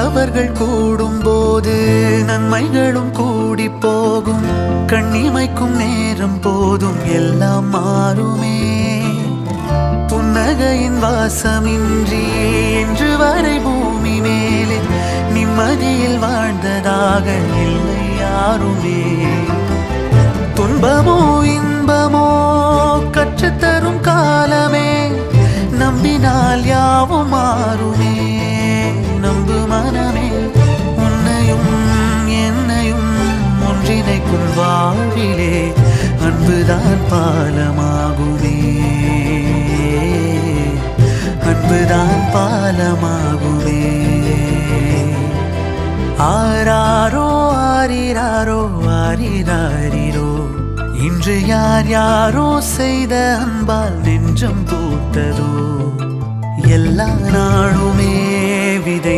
நல்லவர்கள் கூடும் போது நன்மைகளும் கூடி போகும். கண்ணிமைக்கும் நேரம் போதும் எல்லாம் மாறுமே. புன்னகையின் வாசமின்றி என்று வரை பூமி மேலே நிம்மதியில் வாழ்ந்ததாக இல்லை யாருமே. துன்பமோ இன்பமோ கற்றுத்தரும் காலமே, நம்பினால் யாவும் மாறுமே. நம்பு மனமே, உன்னையும் என்னையும் ஒன்றிணைக்கும் வாழ்விலே அன்புதான் பாலமாகுமே. அன்புதான் பாலமாகுமே. ஆராரோ ஆரிராரோ ஆரிராரிரோ, இன்று யார் யாரோ செய்த அன்பால் நெஞ்சம் பூத்ததோ. எல்லா நாளுமே விதை